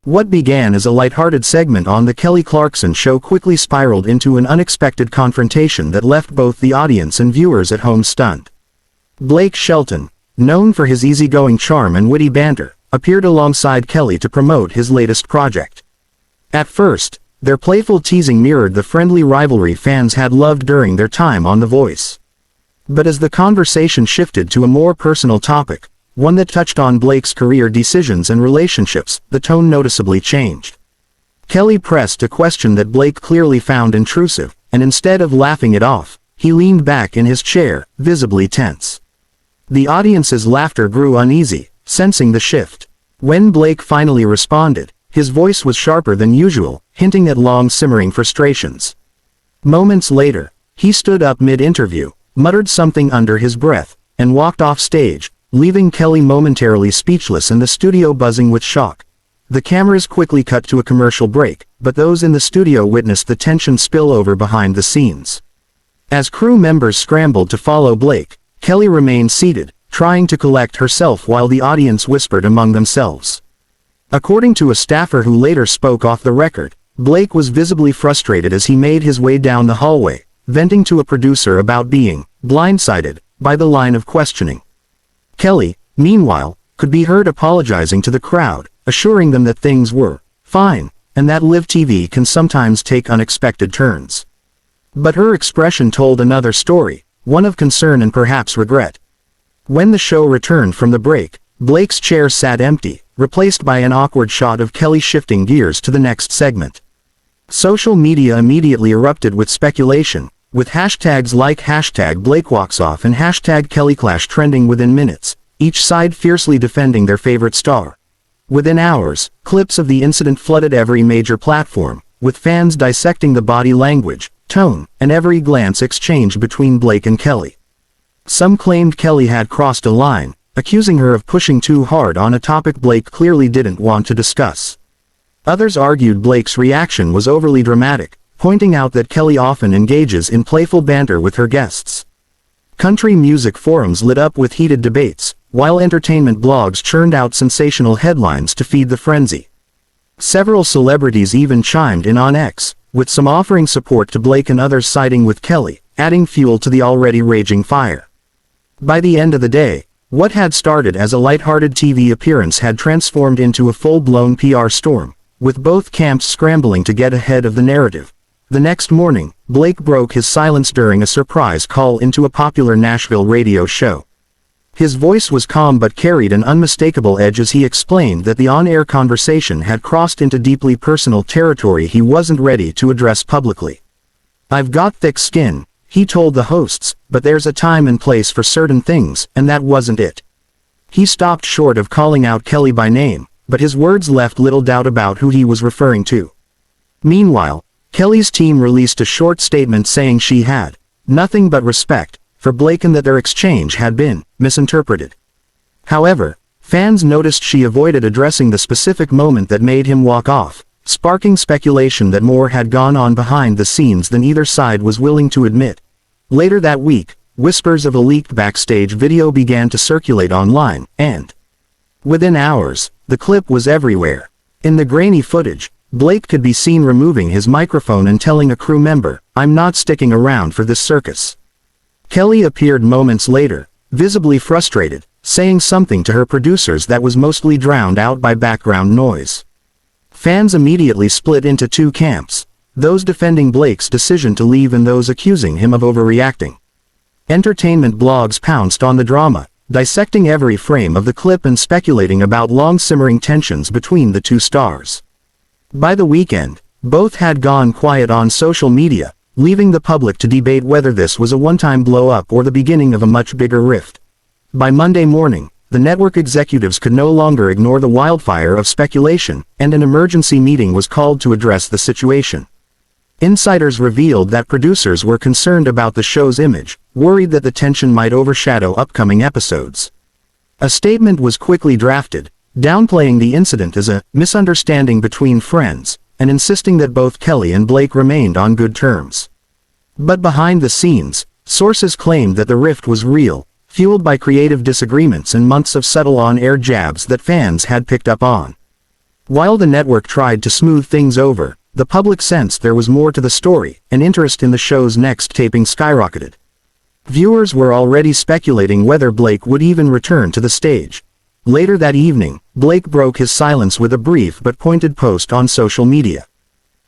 What began as a lighthearted segment on the Kelly Clarkson show quickly spiraled into an unexpected confrontation that left both the audience and viewers at home stunned. Blake Shelton, known for his easygoing charm and witty banter, appeared alongside Kelly to promote his latest project. At first, their playful teasing mirrored the friendly rivalry fans had loved during their time on The Voice. But as the conversation shifted to a more personal topic, one that touched on Blake's career decisions and relationships, the tone noticeably changed. Kelly pressed a question that Blake clearly found intrusive, and instead of laughing it off, he leaned back in his chair, visibly tense. The audience's laughter grew uneasy, sensing the shift. When Blake finally responded, his voice was sharper than usual, hinting at long-simmering frustrations. Moments later, he stood up mid-interview, muttered something under his breath, and walked off stage, leaving Kelly momentarily speechless and the studio buzzing with shock. The cameras quickly cut to a commercial break, but those in the studio witnessed the tension spill over behind the scenes. As crew members scrambled to follow Blake, Kelly remained seated, trying to collect herself while the audience whispered among themselves. According to a staffer who later spoke off the record, Blake was visibly frustrated as he made his way down the hallway, venting to a producer about being blindsided by the line of questioning. Kelly, meanwhile, could be heard apologizing to the crowd, assuring them that things were fine, and that live TV can sometimes take unexpected turns. But her expression told another story, one of concern and perhaps regret. When the show returned from the break, Blake's chair sat empty, replaced by an awkward shot of Kelly shifting gears to the next segment. Social media immediately erupted with speculation, with hashtags like #BlakeWalksOff and #KellyClash trending within minutes, each side fiercely defending their favorite star. Within hours, clips of the incident flooded every major platform, with fans dissecting the body language, tone, and every glance exchanged between Blake and Kelly. Some claimed Kelly had crossed a line, accusing her of pushing too hard on a topic Blake clearly didn't want to discuss. Others argued Blake's reaction was overly dramatic, pointing out that Kelly often engages in playful banter with her guests. Country music forums lit up with heated debates, while entertainment blogs churned out sensational headlines to feed the frenzy. Several celebrities even chimed in on X, with some offering support to Blake and others siding with Kelly, adding fuel to the already raging fire. By the end of the day, what had started as a lighthearted TV appearance had transformed into a full-blown PR storm, with both camps scrambling to get ahead of the narrative. The next morning, Blake broke his silence during a surprise call into a popular Nashville radio show. His voice was calm but carried an unmistakable edge as he explained that the on-air conversation had crossed into deeply personal territory he wasn't ready to address publicly. "I've got thick skin," he told the hosts, "but there's a time and place for certain things, and that wasn't it." He stopped short of calling out Kelly by name, but his words left little doubt about who he was referring to. Meanwhile, Kelly's team released a short statement saying she had nothing but respect for Blake and that their exchange had been misinterpreted. However, fans noticed she avoided addressing the specific moment that made him walk off, sparking speculation that more had gone on behind the scenes than either side was willing to admit. Later that week, whispers of a leaked backstage video began to circulate online, and within hours, the clip was everywhere. In the grainy footage, Blake could be seen removing his microphone and telling a crew member, "I'm not sticking around for this circus." Kelly appeared moments later, visibly frustrated, saying something to her producers that was mostly drowned out by background noise. Fans immediately split into two camps, those defending Blake's decision to leave and those accusing him of overreacting. Entertainment blogs pounced on the drama, dissecting every frame of the clip and speculating about long-simmering tensions between the two stars. By the weekend, both had gone quiet on social media, leaving the public to debate whether this was a one-time blow-up or the beginning of a much bigger rift. By Monday morning, the network executives could no longer ignore the wildfire of speculation, and an emergency meeting was called to address the situation. Insiders revealed that producers were concerned about the show's image, worried that the tension might overshadow upcoming episodes. A statement was quickly drafted, downplaying the incident as a misunderstanding between friends, and insisting that both Kelly and Blake remained on good terms. But behind the scenes, sources claimed that the rift was real, fueled by creative disagreements and months of subtle on-air jabs that fans had picked up on. While the network tried to smooth things over, the public sensed there was more to the story, and interest in the show's next taping skyrocketed. Viewers were already speculating whether Blake would even return to the stage. Later that evening, Blake broke his silence with a brief but pointed post on social media.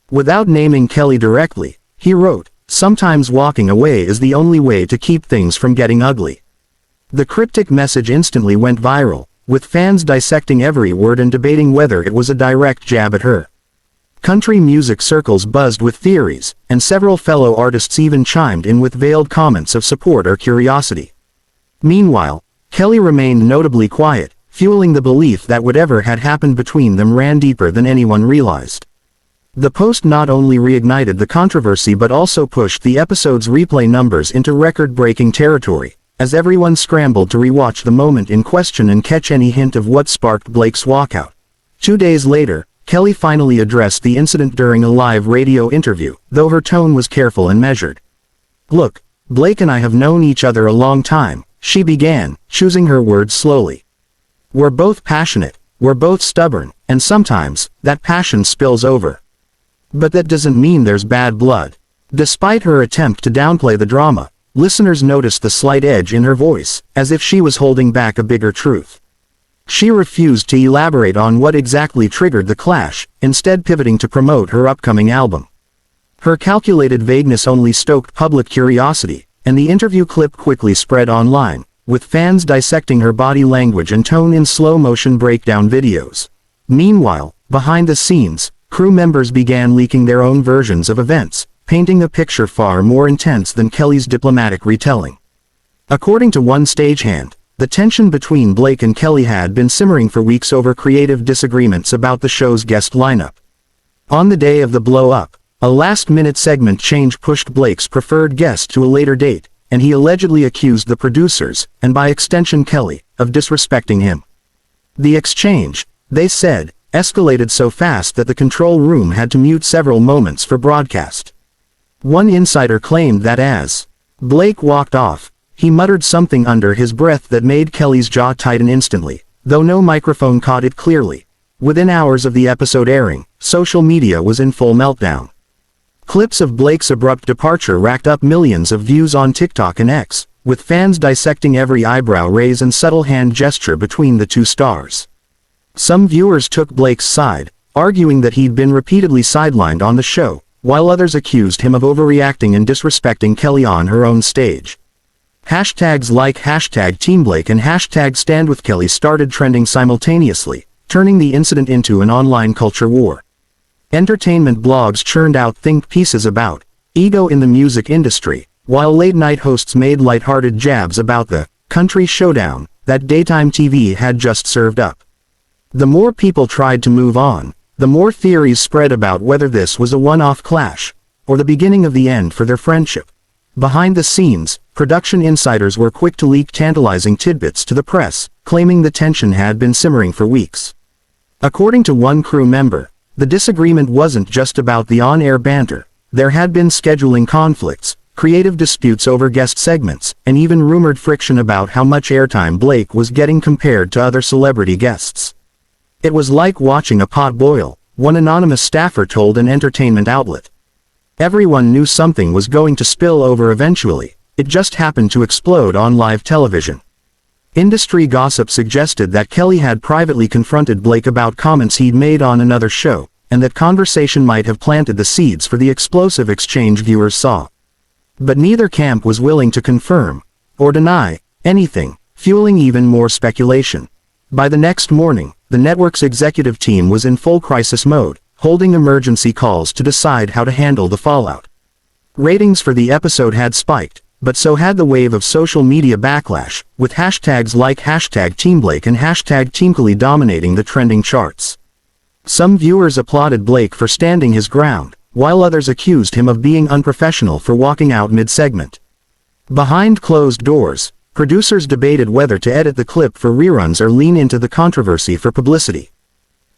Without naming Kelly directly, he wrote, "Sometimes walking away is the only way to keep things from getting ugly." The cryptic message instantly went viral, with fans dissecting every word and debating whether it was a direct jab at her. Country music circles buzzed with theories, and several fellow artists even chimed in with veiled comments of support or curiosity. Meanwhile, Kelly remained notably quiet, fueling the belief that whatever had happened between them ran deeper than anyone realized. The post not only reignited the controversy but also pushed the episode's replay numbers into record-breaking territory, as everyone scrambled to rewatch the moment in question and catch any hint of what sparked Blake's walkout. 2 days later, Kelly finally addressed the incident during a live radio interview, though her tone was careful and measured. "Look, Blake and I have known each other a long time," she began, choosing her words slowly. "We're both passionate, we're both stubborn, and sometimes, that passion spills over. But that doesn't mean there's bad blood." Despite her attempt to downplay the drama, listeners noticed the slight edge in her voice, as if she was holding back a bigger truth. She refused to elaborate on what exactly triggered the clash, instead pivoting to promote her upcoming album. Her calculated vagueness only stoked public curiosity, and the interview clip quickly spread online, with fans dissecting her body language and tone in slow-motion breakdown videos. Meanwhile, behind the scenes, crew members began leaking their own versions of events, painting a picture far more intense than Kelly's diplomatic retelling. According to one stagehand, the tension between Blake and Kelly had been simmering for weeks over creative disagreements about the show's guest lineup. On the day of the blow-up, a last-minute segment change pushed Blake's preferred guest to a later date, and he allegedly accused the producers, and by extension Kelly, of disrespecting him. The exchange, they said, escalated so fast that the control room had to mute several moments for broadcast. One insider claimed that as Blake walked off, he muttered something under his breath that made Kelly's jaw tighten instantly, though no microphone caught it clearly. Within hours of the episode airing, social media was in full meltdown. Clips of Blake's abrupt departure racked up millions of views on TikTok and X, with fans dissecting every eyebrow raise and subtle hand gesture between the two stars. Some viewers took Blake's side, arguing that he'd been repeatedly sidelined on the show, while others accused him of overreacting and disrespecting Kelly on her own stage. Hashtags like #TeamBlake and #StandWithKelly started trending simultaneously, turning the incident into an online culture war. Entertainment blogs churned out think pieces about ego in the music industry, while late-night hosts made lighthearted jabs about the country showdown that daytime TV had just served up. The more people tried to move on, the more theories spread about whether this was a one-off clash, or the beginning of the end for their friendship. Behind the scenes, production insiders were quick to leak tantalizing tidbits to the press, claiming the tension had been simmering for weeks. According to one crew member, the disagreement wasn't just about the on-air banter. There had been scheduling conflicts, creative disputes over guest segments, and even rumored friction about how much airtime Blake was getting compared to other celebrity guests. "It was like watching a pot boil," one anonymous staffer told an entertainment outlet. Everyone knew something was going to spill over eventually, it just happened to explode on live television. Industry gossip suggested that Kelly had privately confronted Blake about comments he'd made on another show, and that conversation might have planted the seeds for the explosive exchange viewers saw. But neither camp was willing to confirm, or deny, anything, fueling even more speculation. By the next morning, the network's executive team was in full crisis mode, holding emergency calls to decide how to handle the fallout. Ratings for the episode had spiked, but so had the wave of social media backlash, with hashtags like #TeamBlake and #TeamKelly dominating the trending charts. Some viewers applauded Blake for standing his ground, while others accused him of being unprofessional for walking out mid-segment. Behind closed doors, producers debated whether to edit the clip for reruns or lean into the controversy for publicity.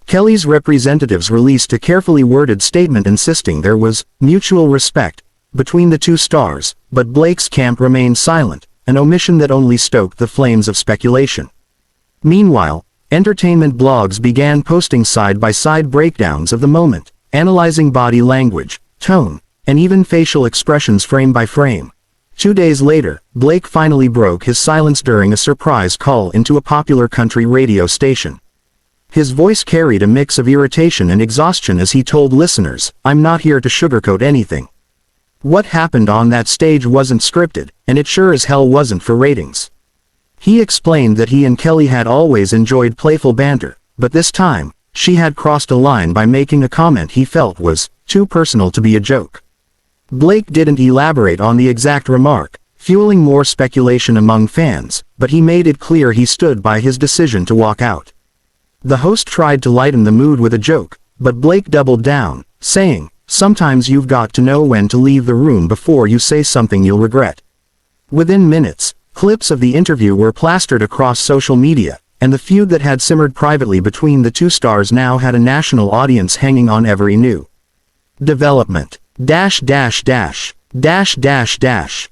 Kelly's representatives released a carefully worded statement insisting there was mutual respect between the two stars, but Blake's camp remained silent, an omission that only stoked the flames of speculation. Meanwhile, Entertainment blogs began posting side-by-side breakdowns of the moment, analyzing body language, tone, and even facial expressions frame by frame. 2 days later, Blake finally broke his silence during a surprise call into a popular country radio station. His voice carried a mix of irritation and exhaustion as he told listeners, "I'm not here to sugarcoat anything. What happened on that stage wasn't scripted, and it sure as hell wasn't for ratings." He explained that he and Kelly had always enjoyed playful banter, but this time, she had crossed a line by making a comment he felt was too personal to be a joke. Blake didn't elaborate on the exact remark, fueling more speculation among fans, but he made it clear he stood by his decision to walk out. The host tried to lighten the mood with a joke, but Blake doubled down, saying, "Sometimes you've got to know when to leave the room before you say something you'll regret." Within minutes, clips of the interview were plastered across social media, and the feud that had simmered privately between the two stars now had a national audience hanging on every new development. Dash dash dash. Dash dash dash.